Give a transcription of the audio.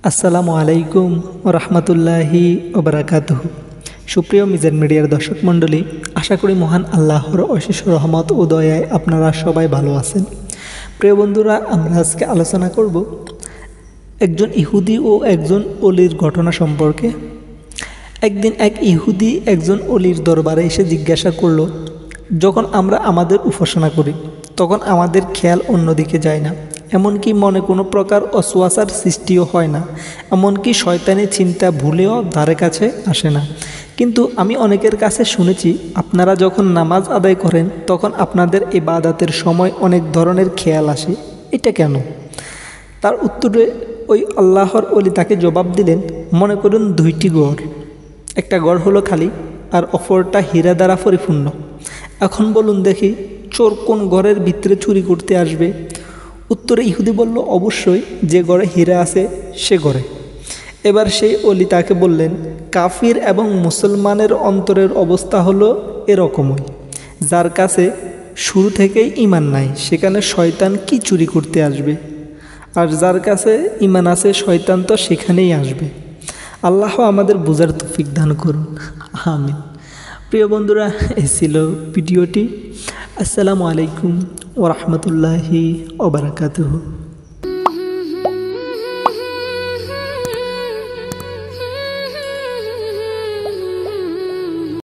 আসসালামু আলাইকুম ও রহমতুল্লাহি ওবরাকাতুহু। সুপ্রিয় মিজান মিডিয়ার দর্শক মণ্ডলী, আশা করি মহান আল্লাহর অশেষ রহমত ও দয়ায় আপনারা সবাই ভালো আছেন। প্রিয় বন্ধুরা, আমরা আজকে আলোচনা করব একজন ইহুদি ও একজন অলির ঘটনা সম্পর্কে। একদিন এক ইহুদি একজন অলির দরবারে এসে জিজ্ঞাসা করল, যখন আমরা আমাদের উপাসনা করি তখন আমাদের খেয়াল অন্যদিকে যায় না, এমনকি মনে কোনো প্রকার অসুয়াশার সৃষ্টিও হয় না, এমনকি শয়তানি চিন্তা ভুলেও ধারে কাছে আসে না। কিন্তু আমি অনেকের কাছে শুনেছি, আপনারা যখন নামাজ আদায় করেন তখন আপনাদের ইবাদতের সময় অনেক ধরনের খেয়াল আসে, এটা কেন? তার উত্তরে ওই আল্লাহর ওলি তাকে জবাব দিলেন, মনে করুন দুইটি গড়, একটা গড় হলো খালি আর অপরটা হীরা দ্বারা পরিপূর্ণ। এখন বলুন দেখি, চোর কোন ঘরের ভিতরে চুরি করতে আসবে? উত্তরে ইহুদি বলল, অবশ্যই যে ঘরে হীরা আছে সে ঘরে। এবার সেই অলি তাকে বললেন, কাফির এবং মুসলমানের অন্তরের অবস্থা হলো এরকমই। যার কাছে শুরু থেকেই ঈমান নাই সেখানে শয়তান কি চুরি করতে আসবে? আর যার কাছে ঈমান আছে শয়তান তো সেখানেই আসবে। আল্লাহ আমাদের বোঝার তৌফিক দান করুন, আমিন। প্রিয় বন্ধুরা, এই ছিল ভিডিওটি। আসসালামু আলাইকুম ওয়া রাহমাতুল্লাহি ওয়া বারাকাতুহু।